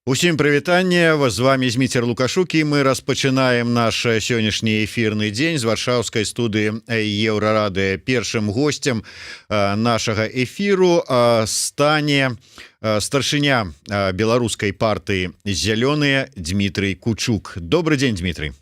Усім прывітанне, з вами Зміцер Лукашук, і мы распачынаем наш сённяшні эфірны дзень з варшаўскай студыі Еўрарады. Першым гостцем нашага эфіру стане старшыня беларускай партыі «Зялёныя» Дмітрый Кучук. Добрый дзень, Дмітрый.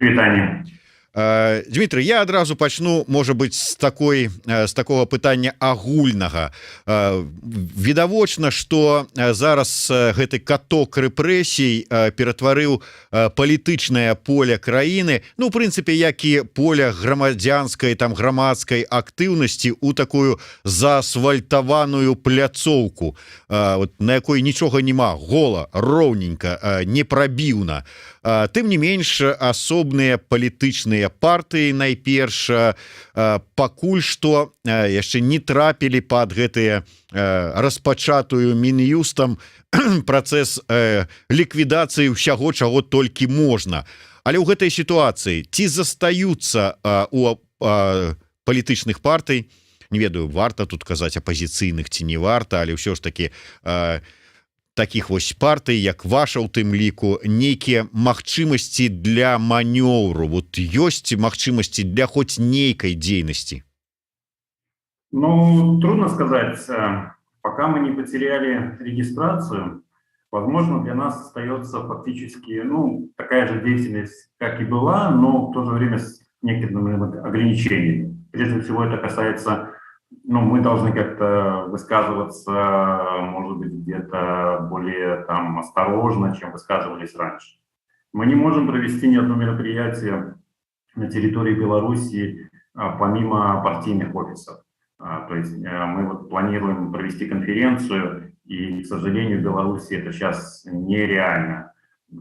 Вітанне. Дмітрый, я адразу пачну, можа быць, з такого пытання агульнага. Відавочна, што зараз гэты каток рэпрэсій ператварыў палітычнае поле краіны, ну, у прынцыпе, як і поле грамадзянскай, там, грамадскай актыўнасці у такую заасфальтаваную пляцоўку, на якой нічога няма, гола, роўненька, непрабіўна. Тым не менш, асобныя палітычныя партыі найперш пакуль што яшчэ не трапілі пад гэтыя распачатую Мін'юстам працэс ліквідацыі ўсяго, чаго толькі можна. Але ў гэтай сітуацыі ці застаюцца у палітычных партый, не ведаю, варта тут казаць апазіцыйных ці не варта, але ўсё ж такі таких вось партый, як ваша, у тым ліку, нейкія магчымасці для манёўру, вот ёсць магчымасці для хоць нейкай дзейнасці? Ну, трудно сказать. Пока мы не потеряли регистрацию, возможно, для нас остается фактически, ну, такая же деятельность, как и была, но в то же время с некоторыми ограничениями. Прежде всего, это касается, ну, мы должны как-то высказываться, может быть, где-то более там осторожно, чем высказывались раньше. Мы не можем провести ни одно мероприятие на территории Беларуси помимо партийных офисов. То есть мы вот планируем провести конференцию, и, к сожалению, в Беларуси это сейчас нереально.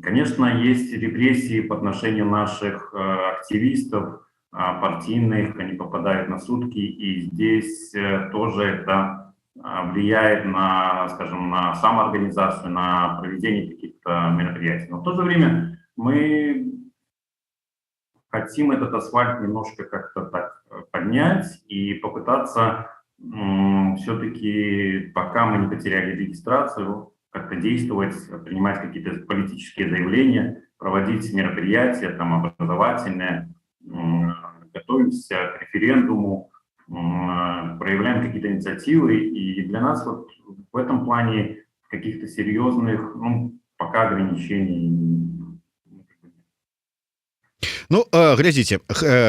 Конечно, есть репрессии по отношению наших активистов, партийных, они попадают на сутки, и здесь тоже это влияет на, скажем, на самоорганизацию, на проведение каких-то мероприятий. Но в то же время мы хотим этот асфальт немножко как-то так поднять и попытаться все-таки, пока мы не потеряли регистрацию, как-то действовать, принимать какие-то политические заявления, проводить мероприятия там образовательные, готовимся к референдуму, проявляем какие-то инициативы, и для нас вот в этом плане каких-то серьезных, ну, пока ограничений. Ну, глядзіце,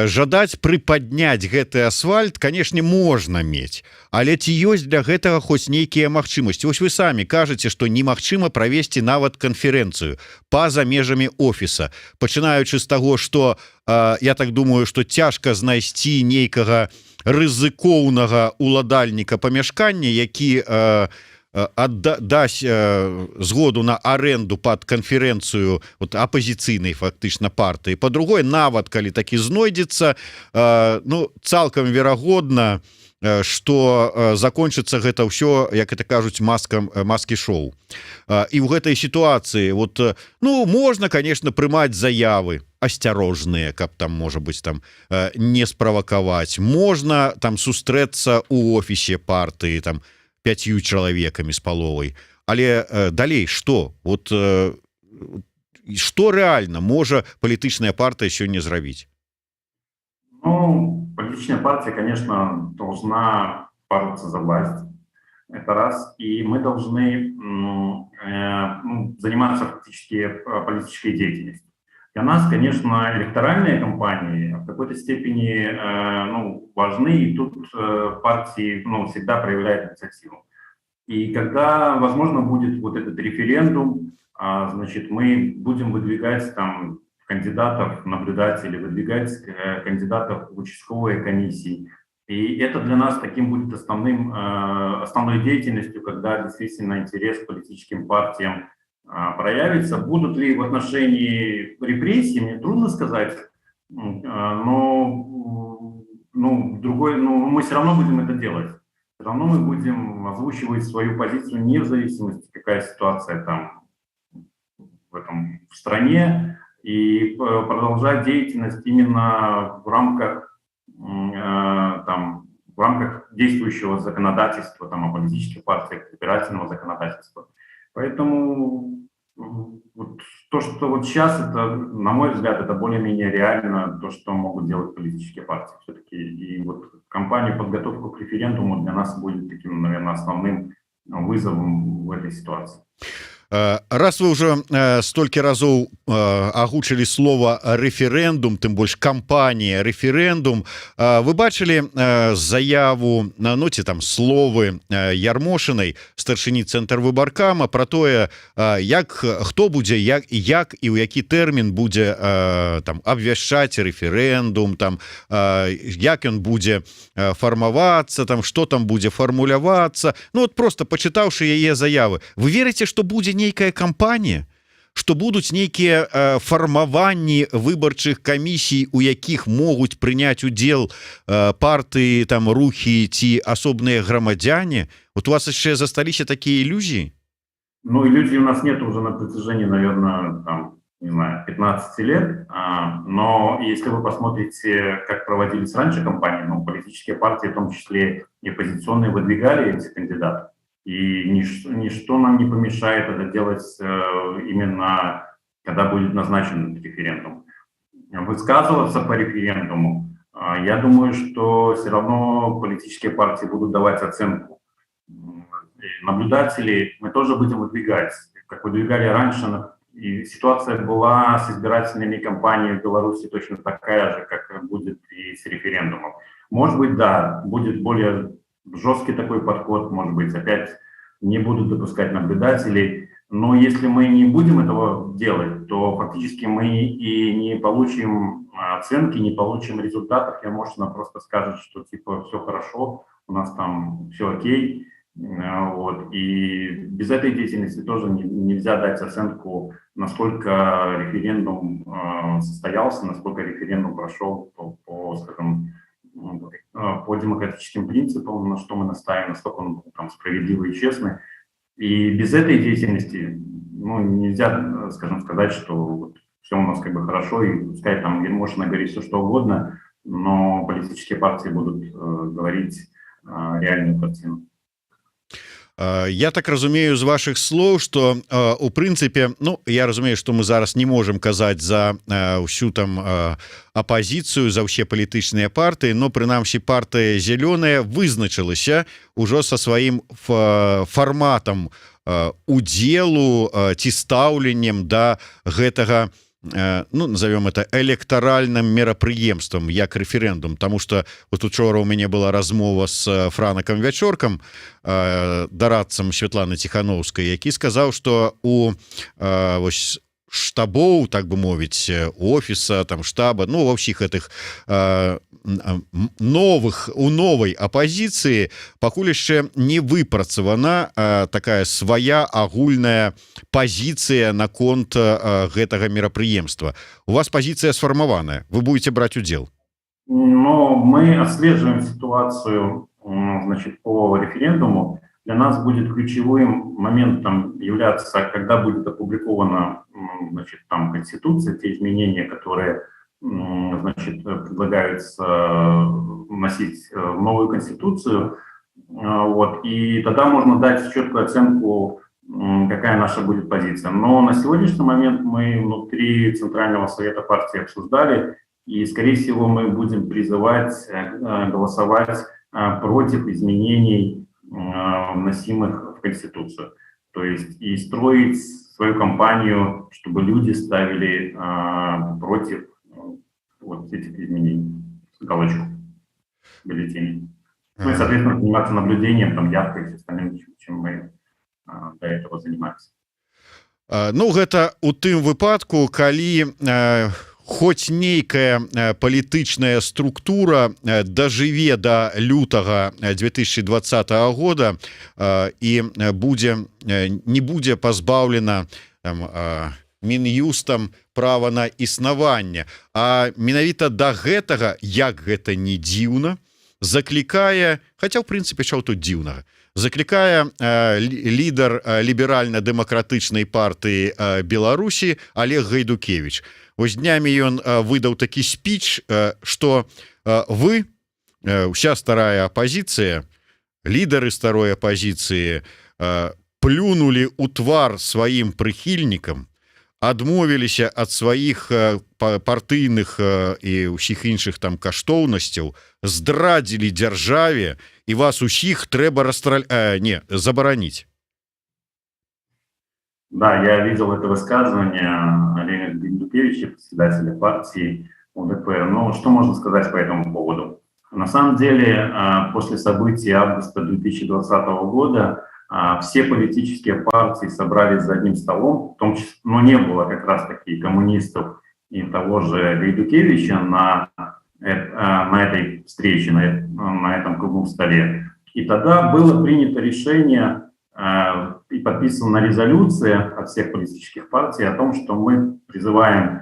жадаць прыпадняць гэты асфальт, канешне, можна мець, але ці ёсць для гэтага хоць нейкія магчымасці? Вось вы самі кажаце, што немагчыма правесці нават канферэнцыю па-за межамі офіса, пачынаючы з таго, што я так думаю, што цяжка знайсці нейкага рызыкоўнага уладальніка памяшкання, які даць згоду на аренду под канферэнцыю вот, апозіцыйнай фактычна партыі. Па-другое, нават калі такі знойдзецца, ну, цалкам верагодна, што закончыцца гэта ўсё, як это кажуць, маскі-шоу. І ў гэтай сітуацыі вот, ну, можна, конечно, прымаць заявы асцярожныя, каб там, можа быць, там не справакаваць. Можна там сустрэцца ў офісе партыі, там 5 чалавекамі з паловай. Але далей што? Вот што рэальна можа палітычная партыя сёння зрабіць? Ну, политическая партия, конечно, должна бороться за власть. Это раз. И мы должны заниматься фактически политической деятельностью. Для нас, конечно, электоральные кампании в какой-то степени важны, и тут партии всегда проявляют инициативу. И когда, возможно, будет вот этот референдум, значит, мы будем выдвигать там кандидатов, наблюдателей, выдвигать кандидатов в участковые комиссии. И это для нас таким будет основной деятельностью, когда действительно интерес к политическим партиям проявится. Будут ли в отношении репрессий, мне трудно сказать, но мы все равно будем это делать. Все равно мы будем озвучивать свою позицию вне зависимости, какая ситуация там в стране, и продолжать деятельность именно в рамках действующего законодательства, там, о политических партиях, избирательного законодательства. Поэтому вот то, что вот сейчас, это, на мой взгляд, это более-менее реально то, что могут делать политические партии все-таки. И вот кампания, подготовка к референдуму для нас будет таким, наверное, основным вызовом в этой ситуации. Раз вы уже столькі разоў агучылі слова рэферэндум, тым больш кампанія рэферэндум, вы бачылі заяву на ноце там словы Ярмошынай, старшыні Цэнтрвыбаркама, про тое, як хто будзе, як і ў які тэрмін будзе там абвяшчаць рэферэндум, там як ён будзе фармавацца, там што там будзе фармулявацца. Ну вот просто пачытаўшы яе заявы, вы верыце, што будзе нейкая кампанія, што будуць нейкія фармаванні выбарчых камісій, у якіх могуць прыняць удзел партыі, там рухі ці асобныя грамадзяне? Вот у вас яшчэ засталіся такія ілюзіі? Ну, иллюзий у нас нет уже на протяжении, наверное, там, не знаю, 15 лет, но если вы посмотрите, как проводились раньше кампании, ну, политические партии, в том числе и оппозиционные, выдвигали этих кандидатов. И ничто нам не помешает это делать именно, когда будет назначен референдум. Высказываться по референдуму, я думаю, что все равно политические партии будут давать оценку. Наблюдателей мы тоже будем выдвигать, как выдвигали раньше. И ситуация была с избирательными кампаниями в Беларуси точно такая же, как будет и с референдумом. Может быть, да, будет более жесткий такой подход, может быть, опять не будут допускать наблюдателей. Но если мы не будем этого делать, то фактически мы и не получим оценки, не получим результатов. Ярмошина просто скажет, что типа все хорошо, у нас там все окей. Вот. И без этой деятельности тоже нельзя дать оценку, насколько референдум состоялся, насколько референдум прошел скажем, по демократическим принципам, на что мы настаиваем, насколько он был там справедливый и честный. И без этой деятельности, ну, нельзя, скажем, сказать, что вот все у нас как бы хорошо, и пускай там Ярмошина говорит все что угодно, но политические партии будут говорить реальную картину. Я так разумею з ваших слов, что у прынцыпе, ну я разумею, что мы зараз не можем казаць за ўсю там апозіцыю, за ўсе палітычныя партыі, но прынамсі партыя зялёная вызначылася ўжо со сваім фарматам удзелу ці стаўленнем да гэтага, ну, назовем это электаральным мерапрыемствам, як рэферэндум. Тому что вот учора у мяне была размова с Франаком Вячоркам, дарадцам Святланы Ціхановскай, які сказаў, что у вось штабоў, так бы мовіць, офіса, там штаба, ну, ва ўсіх гэтых у новай апозіцыі пакуль яшчэ не выпрацавана такая свая агульная пазіцыя наконт гэтага мерапрыемства. У вас пазіцыя сфармаваная, вы будете браць удзел? Но мы отслеживаем ситуацию, значит, по референдуму. Для нас будет ключевым моментом являться, когда будет опубликована, значит, там Конституция, те изменения, которые, значит, предлагаются вносить в новую Конституцию. Вот, и тогда можно дать четкую оценку, какая наша будет позиция. Но на сегодняшний момент мы внутри Центрального совета партии обсуждали, и, скорее всего, мы будем призывать голосовать против изменений, вносимых в Конституцию. То есть и строить свою кампанию, чтобы люди ставили против вот этих изменений, галочку бюллетеней. Ну и, соответственно, заниматься наблюдением, там, явкой и все остальным, чем мы до этого занимались. Ну, гэта у тым выпадку, калі хоць нейкая палітычная структура дажыве до лютага 2020 года і не будзе пазбаўлена Мін'юстам права на існаванне, а менавіта да гэтага, як гэта не дзіўна, заклікае, хаця ў прынцыпе чаго тут дзіўнага, заклікае лідар ліберальна-дэмакратычнай партыі Беларусі Олег Гайдукевич. Вось днямі ён выдаў такі спіч, што вы, уся старая апозіцыя, лідары старой апозіцыі, плюнули ў твар сваім прыхільнікам, адмовіліся ад сваіх партыйных і ўсіх іншых там каштоўнасцяў, здрадзілі дзяржаве, і вас усіх трэба забараніць. Да, я видел это высказывание Олега Гайдукевича, председателя партии ЛДПР. Но что можно сказать по этому поводу? На самом деле, после событий августа 2020 года все политические партии собрались за одним столом, в том числе, но не было как раз-таки коммунистов и того же Гайдукевича на этой встрече, на этом круглом столе. И тогда было принято решение и подписана резолюция от всех политических партий о том, что мы призываем,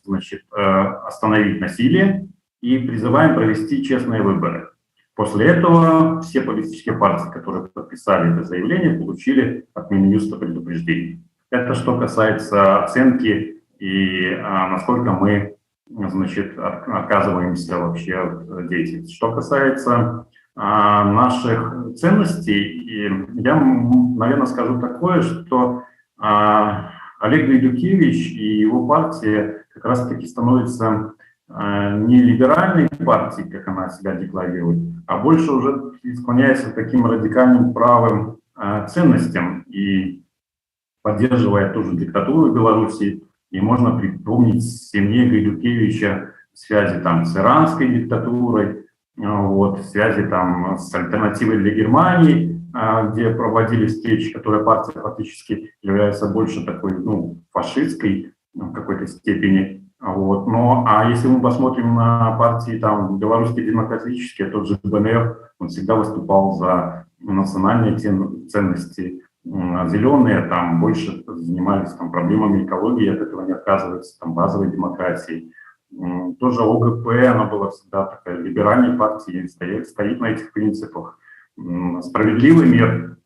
значит, остановить насилие и призываем провести честные выборы. После этого все политические партии, которые подписали это заявление, получили от Минюста предупреждение. Это что касается оценки и насколько мы, значит, оказываемся вообще в деятельности. Что касается наших ценностей, я, наверное, скажу такое, что Олег Гайдукевич и его партия как раз-таки становятся не либеральной партией, как она себя декларирует, а больше уже склоняется к таким радикальным правым ценностям и поддерживая ту же диктатуру в Беларуси. И можно припомнить семье Гайдукевича связи там с иранской диктатурой, вот, связи там с альтернативой для Германии, где проводили встречи, которая партия фактически является больше такой, ну, фашистской в какой-то степени. Вот. Но, а если мы посмотрим на партии там белорусские демократические, тот же БНР, он всегда выступал за национальные ценности. Зеленые там больше занимались там проблемами экологии, от этого не отказываются, там базовой демократией. Тоже ОГП, она была всегда такая либеральной партией, стоит на этих принципах. Справедливый мир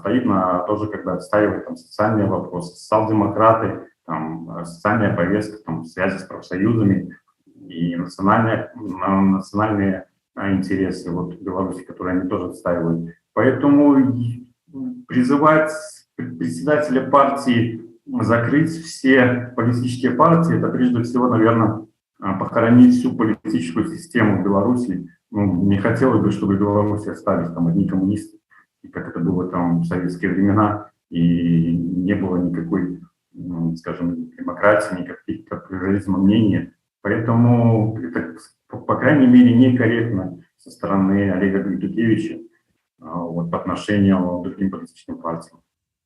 стоит на тоже, когда отстаивает там социальные вопросы. Социал-демократы, там социальная повестка, там связи с профсоюзами и национальные интересы вот в Беларуси, которые они тоже отстаивают. Поэтому призывать председателя партии закрыть все политические партии, это прежде всего, наверное, похоронить всю политическую систему в Беларуси. Ну, не хотелось бы, чтобы в Беларуси остались там одни коммунисты, как это было там в советские времена, и не было никакой, скажем, демократии, никаких плюрализма мнения. Поэтому это, по крайней мере, некорректно со стороны Олега Гайдукевича вот, по отношению к другим политическим партиям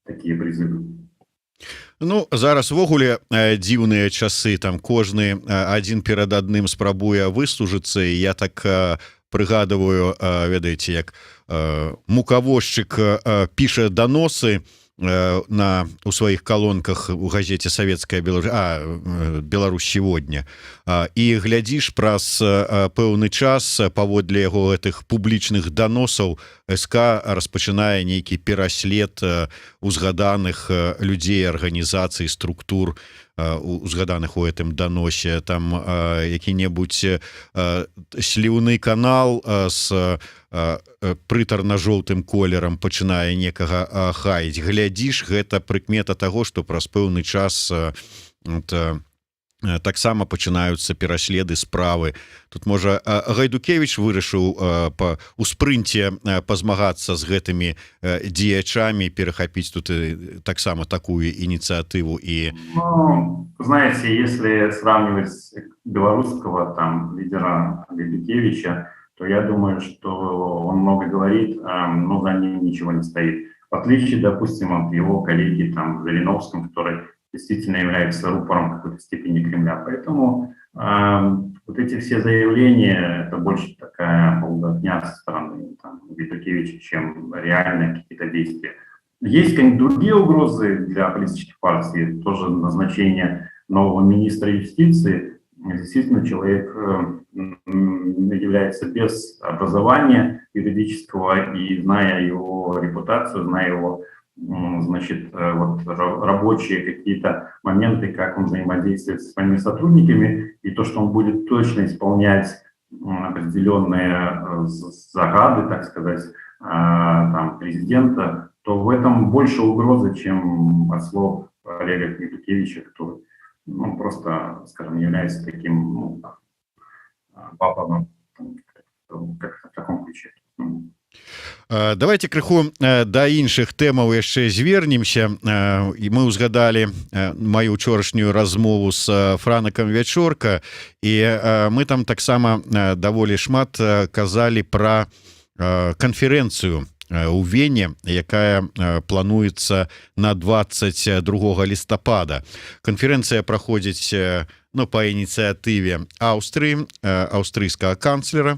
такие призывы. Ну, зараз увогуле дзіўныя часы, там кожны адзін перад адным спрабуе выслужыцца, і я так прыгадываю, ведаеце, як мукавозчык піша даносы у сваіх калонках у газете «Советская Беларусь сегодня», і глядзіш праз пэўны час паводле яго гэтых публічных даносаў СК распачынае нейкі пераслед узгаданых людзей, арганізацый, структур, узгаданых у гэтым даносе. Там які-небудзь сліўны канал з прытарна-жоўтым колерам пачынае некага хаіць. Глядзіш, гэта прыкмета таго, што праз пэўны час таксама пачынаюцца пераследы, справы. Тут, можа, Гайдукевич вырашыў у спрынце пазмагацца з гэтымі дзеячамі, перахапіць тут таксама такую инициативу. И... Ну, знаете, если сравнивать белорусского там лидера Гайдукевича, то я думаю, что он много говорит, но за ним ничего не стоит. В отличие, допустим, от его коллеги там Жириновского, который действительно является рупором в какой-то степени Кремля. Поэтому вот эти все заявления, это больше такая полдня со стороны Гайдукевича, чем реальные какие-то действия. Есть, конечно, другие угрозы для политических партий, тоже назначение нового министра юстиции. Действительно, человек является без образования юридического, и зная его репутацию, зная его, значит, вот рабочие какие-то моменты, как он взаимодействует со своими сотрудниками, и то, что он будет точно исполнять определенные загады, так сказать, там, президента, то в этом больше угрозы, чем от слов Олега Князевича, который ну, просто, скажем, является таким ну, папаном, как в таком ключе. Давайте крыху да іншых тэмаў яшчэ звернемся, і мы ўзгадалі маю учорашнюю размову з Франакам Вячорка, і мы там таксама даволі шмат казалі пра канферэнцыю у Вене, якая плануецца на 22 лістапада. Канферэнцыя праходзіць ну, па ініцыятыве Аўстрыі, аўстрыйскага канцлера,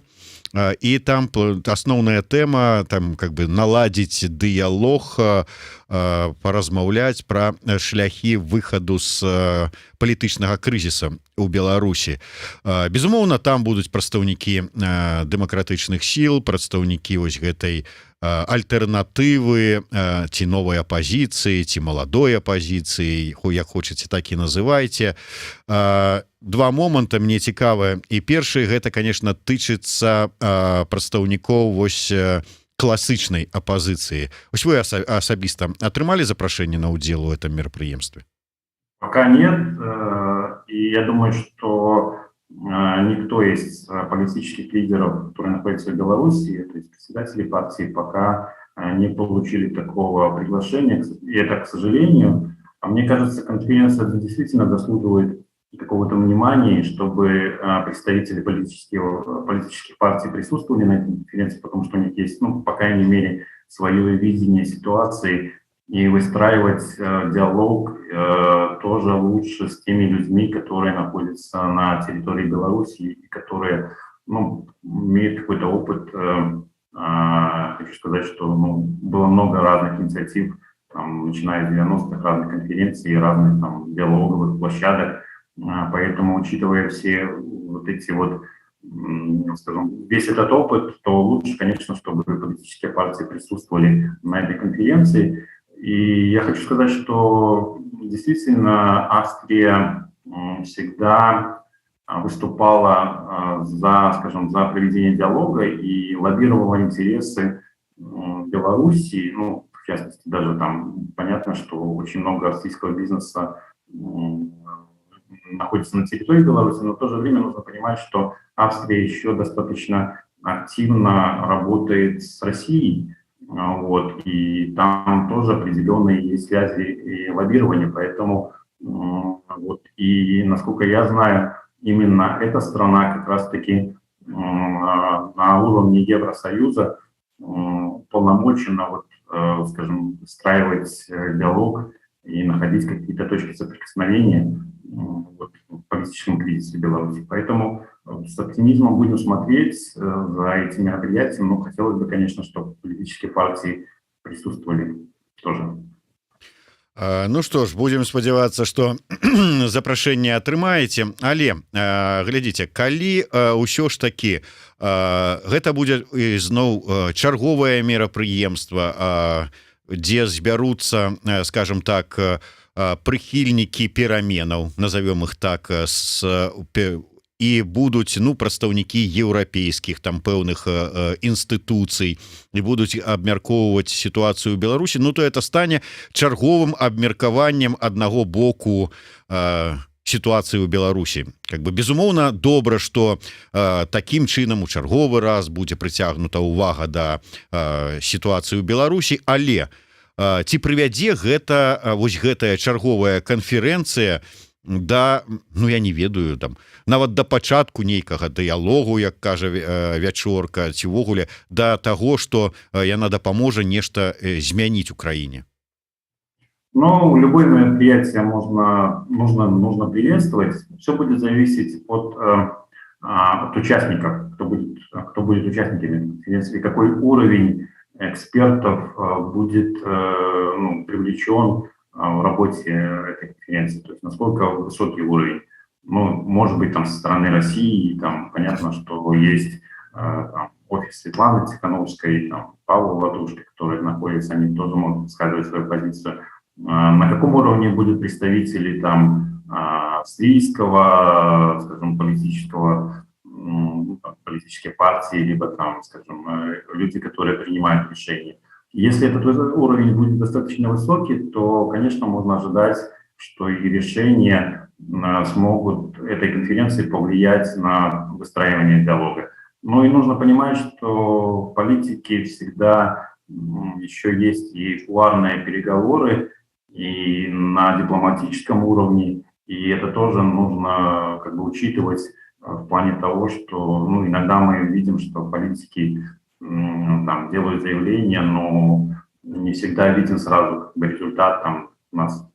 і там асноўная тэма там как бы наладзіць дыялог, паразмаўляць пра шляхі выхаду з палітычнага крызіса у Беларусі. Безумоўна, там будуць прадстаўнікі дэмакратычных сіл, прадстаўнікі вось гэтай альтэрнатывы ці новай апазіцыі, ці маладой апазіцыі, як хочаце, так і называйце. Два моманты мне цікавыя. І першы, гэта, конечно, тычыцца прадстаўнікоў вось класычнай апозіцыі. Вось вы асабіста атрымалі запрашэнне на ўдзел у этом мерапрыемстве? Пока нет. И я думаю, что никто из политических лидеров, которые находятся в Беларуси, то есть председатели партии, пока не получили такого приглашения. И это, к сожалению. А мне кажется, конференция действительно заслуживает какого-то внимания, чтобы представители политических партий присутствовали на этой конференции, потому что у них есть, ну, по крайней мере, свое видение ситуации, и выстраивать диалог тоже лучше с теми людьми, которые находятся на территории Беларуси и которые ну, имеют какой-то опыт. Хочу сказать, что ну, было много разных инициатив, там, начиная с 90-х, разных конференций, разных там, диалоговых площадок. Поэтому, учитывая все вот эти вот, скажем, весь этот опыт, то лучше, конечно, чтобы политические партии присутствовали на этой конференции. И я хочу сказать, что действительно Австрия всегда выступала за, скажем, за проведение диалога и лоббировала интересы Белоруссии. Ну, в частности, даже там понятно, что очень много австрийского бизнеса находится на территории Беларуси, но в то же время нужно понимать, что Австрия еще достаточно активно работает с Россией. Вот, и там тоже определенные есть связи и лоббирование, поэтому вот, и насколько я знаю, именно эта страна как раз-таки на уровне Евросоюза полномочена, вот, скажем, встраивать диалог и находить какие-то точки соприкосновения вот, в политическом кризисе Беларуси. Поэтому с оптимизмом будем смотреть за этим мероприятием, но хотелось бы, конечно, чтобы политические партии присутствовали тоже. Ну что ж, будем спадзявацца, что запрашэнне атрымаеце, але глядзіце, калі ўсё ж таки гэта будзе зноў чарговае мерапрыемства, дзе збяруцца, скажем так, прыхільнікі пераменаў, назовём іх так, і будуць ну прадстаўнікі еўрапейскіх там пэўных інстытуцый і будуць абмяркоўваць сітуацыю ў Беларусі, ну то это стане чарговым абмеркаваннем аднаго боку сітуацыі ў Беларусі. Как бы безумоўна добра, што такім чынам у чарговы раз будзе прыцягнута ўвага да сітуацыі ў Беларусі, але ці прывядзе гэта вось гэтая чарговая канферэнцыя да, ну я не ведаю, там нават да пачатку нейкага дыялогу, як кажа Вячорка, ці ўвогуле да таго, што яна дапаможа нешта змяніць у краіне? Ну, любое мероприятие нужно приветствовать. Все будет зависеть от участников, кто будет участниками конференции, какой уровень экспертов будет привлечен в работе этой конференции, то есть насколько высокий уровень. Ну, может быть, там со стороны России, там понятно, что есть там, офис Светланы Тихановской, там, Павла Латушки, которые находятся, они тоже могут высказывать свою позицию. На каком уровне будут представители там австрийского, скажем, политической партии, либо там, скажем, люди, которые принимают решения. Если этот уровень будет достаточно высокий, то, конечно, можно ожидать, что и решения смогут этой конференции повлиять на выстраивание диалога. Но и нужно понимать, что в политике всегда еще есть и кулуарные переговоры, и на дипломатическом уровне, и это тоже нужно как бы учитывать в плане того, что иногда мы видим, что политики там делают заявления, но не всегда виден сразу как бы результат, там у нас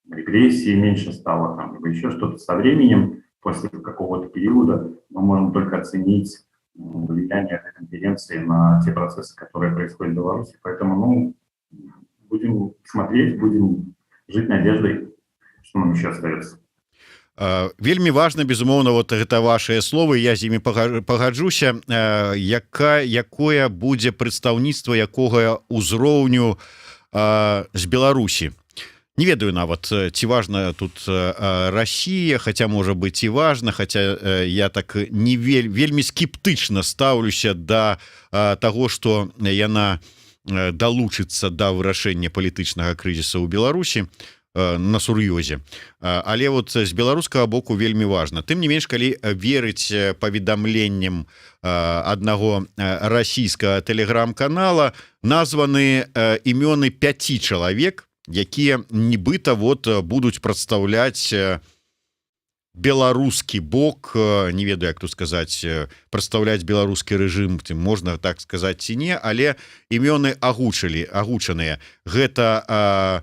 репрессий меньше стало, там, либо еще что-то со временем, после какого-то периода мы можем только оценить влияние этой конференции на те процессы, которые происходят в Беларуси. Поэтому, будем смотреть, будем жить надеждой, что нам еще остается. Вельмі важна, безумоўна, вот гэта ваши словы, я з імі пагаджуся, якое будзе прадстаўніцтва якога ўзроўню з Беларусі. Не ведаю нават, ці важна тут Россия, хотя можа быть і важна, хотя я так не вельмі скептычна стаўлюся да таго, што яна далучыцца да вырашэння палітычнага крызіса ў Беларусі на сур'ёзе. Але вот з беларускага боку вельмі важна. Тым не менш, калі верыць паведамленням аднаго расійскага тэлеграм-канала, названы імёны 5 чалавек, якія нібыта вот будуць прадстаўляць беларускі бок, не ведаю, як тут сказаць, прадстаўляць беларускі рэжым, можна так сказаць ці не, але імёны агучаныя. Гэта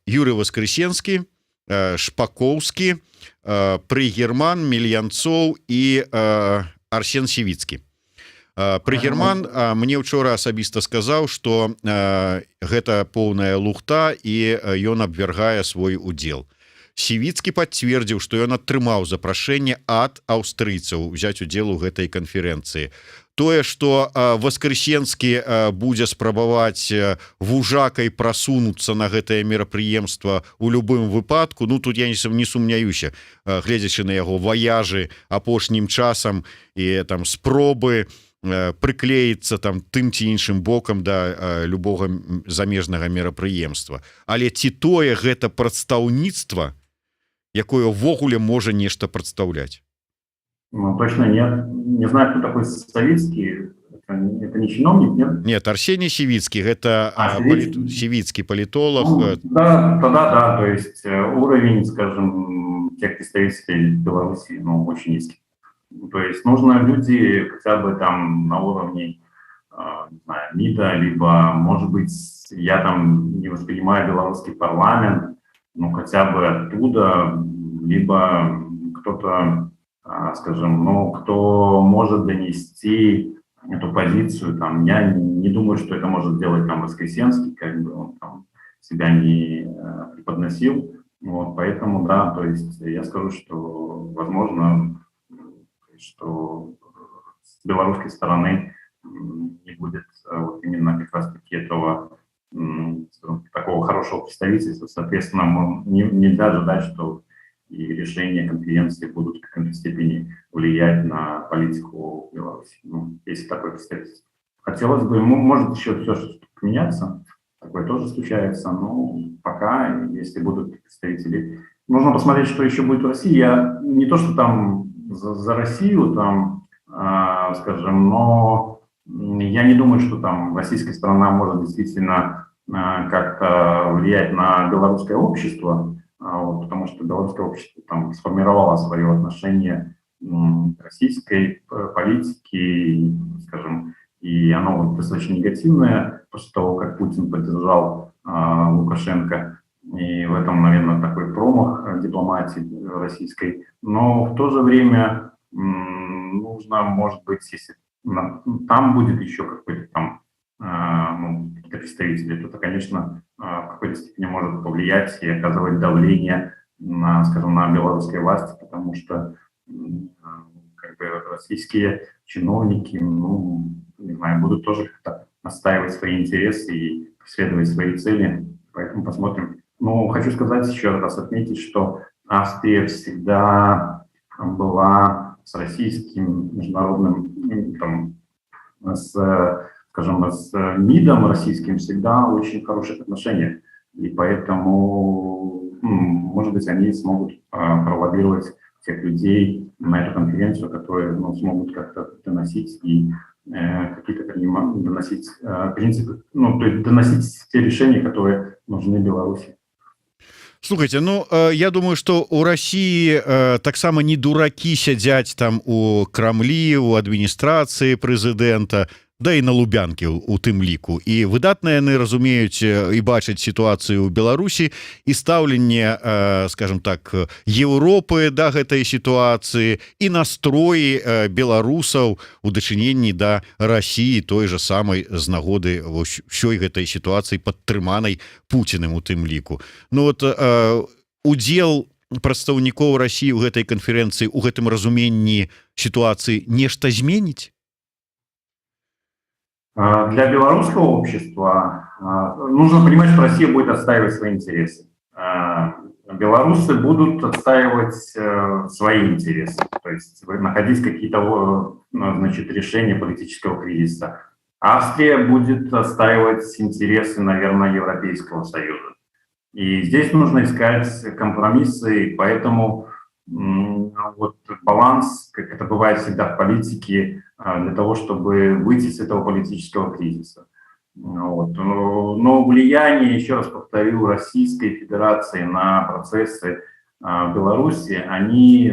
Юрий Воскресенскі, Шпакоўскі, Прыгерман, Мельянцоў і Арсен Сівіцкі. Прыгерман мне учора асабіста сказаў, што гэта поўная лухта і ён абвяргае свой удзел. Сівіцкі пацвердзіў, што ён атрымаў запрашэнне ад аўстрыйцаў узяць удзел у гэтай канферэнцыі. Тое, што Воскресенскі будзе спрабаваць вужакай прасунуцца на гэтае мерапрыемства ў любым выпадку, тут я не сумняюся, гледзячы на яго ваяжы апошнім часам і там спробы прыклеіцца там тым ці іншым бокам да любога замежнага мерапрыемства. Але ці тое гэта прадстаўніцтва, якое ўвогуле можа нешта прадстаўляць? Точно нет. Не знаю, кто такой Савицкий. Это не чиновник, нет? Нет, Арсений Сивицкий, это Сивицкий политолог. Да, тогда да, то есть уровень, скажем, тех представителей Беларуси, очень низкий. То есть нужно люди хотя бы там на уровне, не знаю, МИДа, либо, может быть, я там не воспринимаю белорусский парламент, хотя бы оттуда, либо кто-то, скажем, кто может донести эту позицию, там, я не думаю, что это может сделать там Воскресенский, как бы он там себя не преподносил, поэтому, да, то есть я скажу, что, возможно, что с белорусской стороны не будет именно как раз-таки этого такого хорошего представительства, соответственно, нельзя ожидать, что и решения конференции будут в какой-то степени влиять на политику Беларуси. Есть такое представительство. Хотелось бы, может еще все что-то меняться, такое тоже случается, но пока, если будут представители... Нужно посмотреть, что еще будет в России. Я не то, что там за Россию, там, скажем, но я не думаю, что там российская сторона может действительно как-то влиять на белорусское общество, потому что белорусское общество там сформировало свое отношение к российской политике, скажем, и оно достаточно негативное после того, как Путин поддержал Лукашенко. И в этом, наверное, такой промах дипломатии российской. Но в то же время нужно, может быть, если там будет еще какой-то там какие-то представители, то, конечно, в какой-то степени может повлиять и оказывать давление на, скажем, на белорусской власти, потому что как бы российские чиновники, не знаю, будут тоже как-то настаивать свои интересы и преследовать свои цели. Поэтому посмотрим. Хочу сказать, еще раз отметить, что Австрия всегда была с российским международным, скажем, с МИДом российским всегда очень хороших отношениях. И поэтому, может быть, они смогут пролоббировать тех людей на эту конференцию, которые смогут как-то доносить и какие-то доносить принципы, то есть доносить те решения, которые нужны Беларуси. Слухайте, я думаю, что у России таксама не дураки сядзяць там у Крамлі, у адміністрацыі прэзідэнта, да і на Лубянкі у тым ліку, і выдатна яны разумеюць і бачаць сітуацыю ў Беларусі і стаўленне, скажем так, Еўропы да гэтай сітуацыі і настроі беларусаў у дачыненні да Расіі той же самай з нагоды ўсёй гэтай сітуацыі падтрыманай Пуціным у тым ліку. Удзел прадстаўнікоў Расіі ў гэтай канферэнцыі у гэтым разуменні сітуацыі нешта зменіць? Для белорусского общества нужно понимать, что Россия будет отстаивать свои интересы. Белорусы будут отстаивать свои интересы, то есть находить какие-то решения политического кризиса. Австрия будет отстаивать интересы, наверное, Европейского Союза. И здесь нужно искать компромиссы, и поэтому баланс, как это бывает всегда в политике, для того, чтобы выйти с этого политического кризиса. Но влияние, еще раз повторю, Российской Федерации на процессы в Беларуси, они,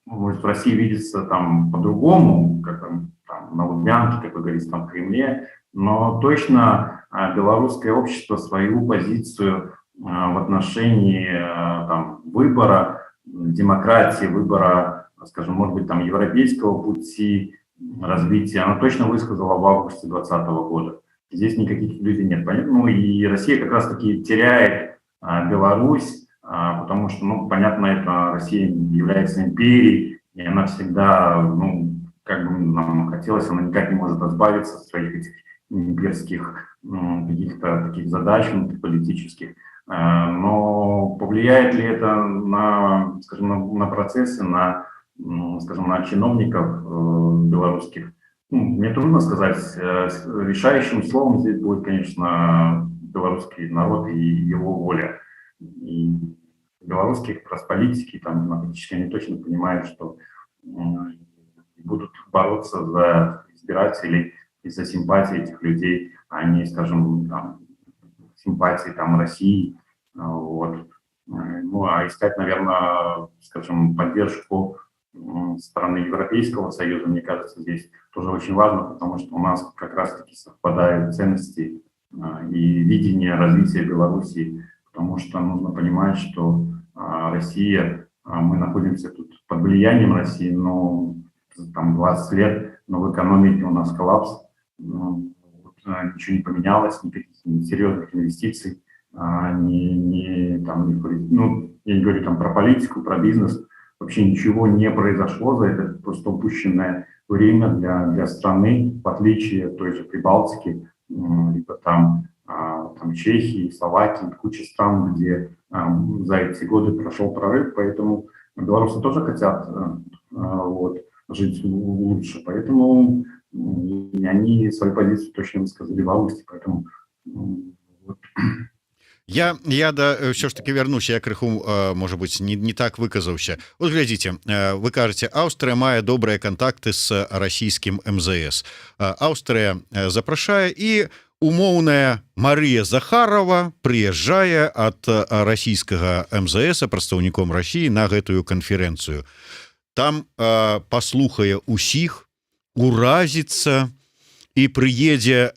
может, в России видятся там по-другому, как там на Лубянке, как вы говорите, там в Кремле, но точно белорусское общество свою позицию в отношении выбора демократии, выбора, скажем, может быть, там европейского пути развития, она точно высказала в августе 2020 года. Здесь никаких иллюзий нет. И Россия как раз-таки теряет Беларусь, потому что, понятно, это Россия является империей, и она всегда, как бы нам хотелось, она никак не может избавиться от своих этих имперских каких-то таких задач политических. Но повлияет ли это на, скажем, на процессы, на чиновников белорусских? Мне трудно сказать. Решающим словом здесь будет, конечно, белорусский народ и его воля. И белорусские как раз политики, демократически, они точно понимают, что будут бороться за избирателей и за симпатии этих людей, а не, скажем, симпатии России. А искать, наверное, скажем, поддержку страны Европейского Союза, мне кажется, здесь тоже очень важно, потому что у нас как раз-таки совпадают ценности и видение развития Беларуси, потому что нужно понимать, что Россия, мы находимся тут под влиянием России, но 20 лет, но в экономике у нас коллапс, ничего не поменялось, никаких серьезных инвестиций, я не говорю про политику, про бизнес, вообще ничего не произошло за это просто упущенное время для страны, в отличие от той же Прибалтики, либо там Чехии, Словакии, куча стран, где за эти годы прошел прорыв, поэтому белорусы тоже хотят жить лучше, поэтому они свою позицию точно высказали в августе, поэтому Я все ж таки вернуся, я крыху, может быть, не так выказаўся. Вот глядзіце, вы кажаце, Аўстрыя мае добрыя контакты с расійскім МЗС. Аўстрыя запрашае, і умоўная Марія Захарова прыязджае ад расійскага МЗС прадстаўніком России на гэтую канферэнцыю. Там паслухае усіх, уразіцца і прыедзе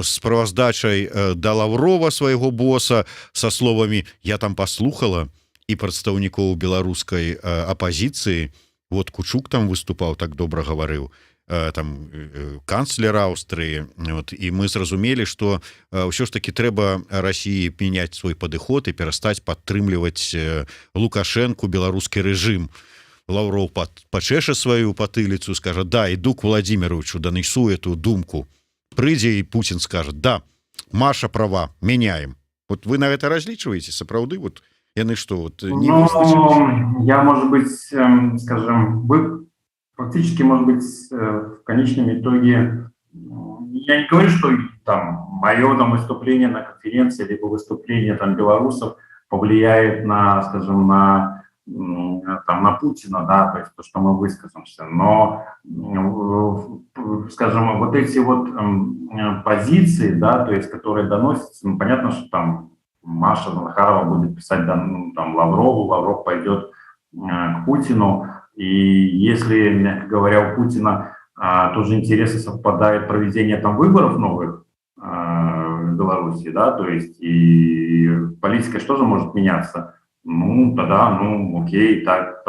справаздачай да Лаврова, свайго боса, са словамі «я там паслухала», і прадстаўнікоў беларускай апазіцыі, вот Кучук там выступаў, так добра гаварыў, там канцлер Аўстрыі, і мы зразумелі, што ўсё ж таки трэба Расіі мяняць свой падыход і перастаць падтрымліваць Лукашэнку, беларускі рэжым. Лавров пачэша сваю патыліцу, скажа: да, іду к Владимировичу, донесу эту думку. Прыйдзе і Путин скажет: да, Маша права, меняем. Вот вы на это различиваете, сапраўды? Вот яны что, не вызначились? Я, может быть, скажем, вы фактически, может быть, в конечном итоге я не говорю, что там мое там выступление на конференции либо выступление там белорусов повлияет на, скажем, там, на Путина, да, то есть то, что мы высказимся, но, скажем, вот эти вот позиции, да, то есть которые доносятся, ну, понятно, что там Маша Захарова будет писать, да, ну, там, Лаврову, Лавров пойдет к Путину, и если, мягко говоря, у Путина тоже интересы совпадают проведение там выборов новых в Беларуси, да, то есть и политика что же может меняться? Ну, тогда, ну, окей, так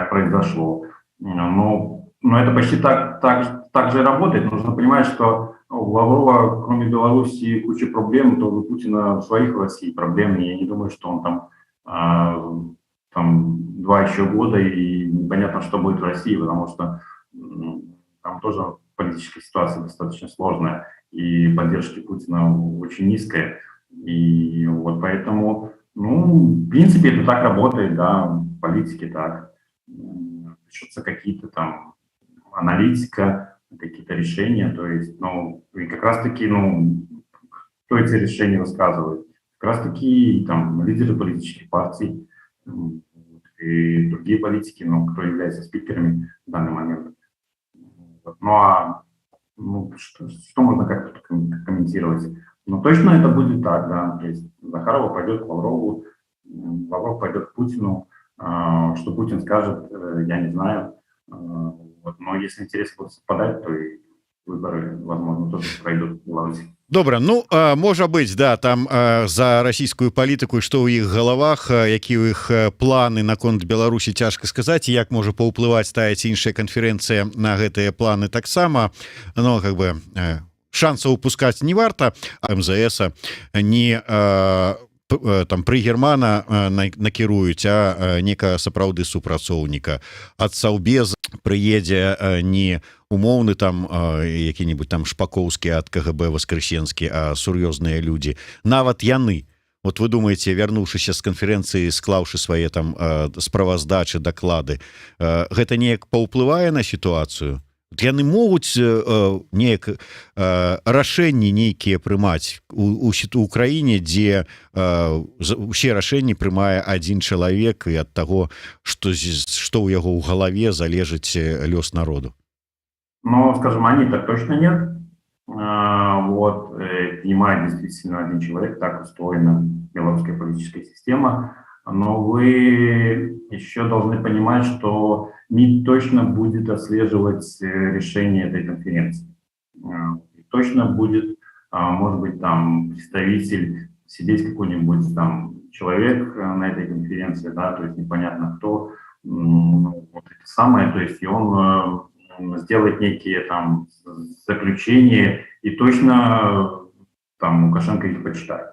произошло. Но это почти так же и работает. Нужно понимать, что у Лаврова, кроме Беларуси, куча проблем, то у Путина своих в России проблем. И я не думаю, что он там 2 еще года, и непонятно, что будет в России, потому что там тоже политическая ситуация достаточно сложная, и поддержки Путина очень низкая. И вот поэтому, ну, в принципе, это так работает, да, в политике так. Пишутся какие-то там аналитика, какие-то решения, то есть, ну, и как раз-таки, ну, кто эти решения высказывает? Как раз-таки там лидеры политических партий и другие политики, ну, кто является спикерами в данный момент. Вот. Что можно как-то комментировать? Ну, точно это будет так, да. То есть Захарова пойдет к Лаврову, Лавров пойдет к Путину. Что Путин скажет, я не знаю. Вот. Но если интересы будут совпадать, то и выборы, возможно, тоже пройдут в Беларуси. Добра, ну можа быць, да, там за расійскую палітыку, што ў іх галавах, які ў іх планы наконт Беларусі, цяжка сказаць, як можа паўплываць тая ці іншая канферэнцыя на гэтыя планы таксама, но как бы шансаў упускаць не варта, а МЗС не там пры Германа накіруюць, а нека сапраўды супрацоўніка ад Саўбез прыедзе не умоўны там які-нибудь там Шпакоўскі ад КГБ Воскресенскі, а сур'ёзныя людзі, нават яны. Вот вы думаете, вярнуўшыся з канферэнцыі, склаўшы свае там справаздачы, даклады, гэта неяк паўплывае на сітуацыю? Яны могуць неяк рашэнні нейкія прымаць у краіне, дзе усе рашэнні прымае адзін чалавек, і ад таго, што ў яго ў галаве залежыць лёс народу. Ну, скажем, они так точно нет. Вот, принимает действительно один человек, так устроена белорусская политическая система. Но вы еще должны понимать, что МИД точно будет отслеживать решение этой конференции. Точно будет, может быть, там представитель, сидеть какой-нибудь там человек на этой конференции, да, то есть непонятно кто, вот это самое, то есть и он сделать некие там заключения, и точно там Лукашенко их почитает.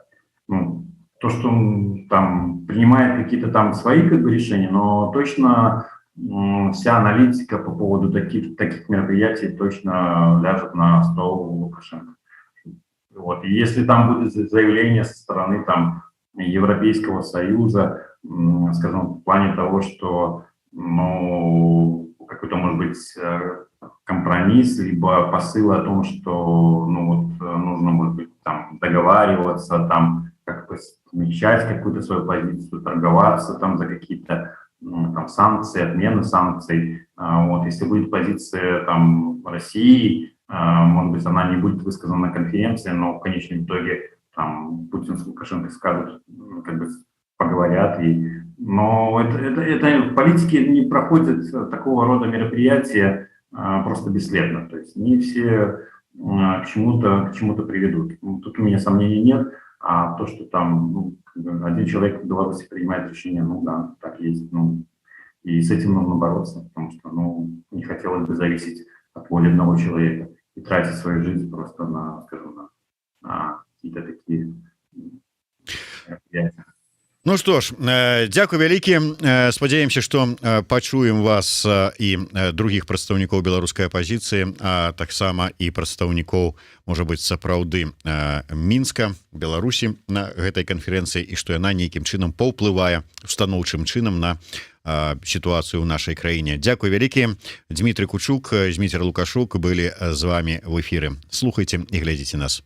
Ну, то, что он там принимает какие-то там свои как бы решения, но точно вся аналитика по поводу таких мероприятий точно ляжет на стол Лукашенко. Вот. И если там будет заявление со стороны там Европейского Союза, скажем, в плане того, что, ну, какой-то, может быть, компромисс, либо посыл о том, что, ну, вот, нужно, может быть, там, договариваться, там, как-то смягчать какую-то свою позицию, торговаться там за какие-то там санкции, отмены санкций. Вот, если будет позиция там России, может быть, она не будет высказана на конференции, но в конечном итоге там Путин с Лукашенко скажут, как бы поговорят. Но это в политике не проходит такого рода мероприятия просто бесследно. То есть не все к чему-то приведут. Тут у меня сомнений нет. А то, что там, ну, один человек в Беларуси принимает решение, ну да, так есть. Ну, и с этим нужно бороться, потому что, ну, не хотелось бы зависеть от воли одного человека и тратить свою жизнь просто на, скажем, на какие-то такие мероприятия. Ну что ж, дзякуй вялікі, спадзяемся, што пачуем вас і другіх прадстаўнікоў беларускай апазіцыі, а таксама і прадстаўнікоў, можа быць, сапраўды Мінска, Беларусі на гэтай канферэнцыі, і што яна нейкім чынам паўплывае устаноўчым чынам на сітуацыю ў нашай краіне. Дзякуй вялікі. Дмітрий Кучук, Зміцер Лукашук былі з вами в эфіры. Слухайце і глядзіце нас.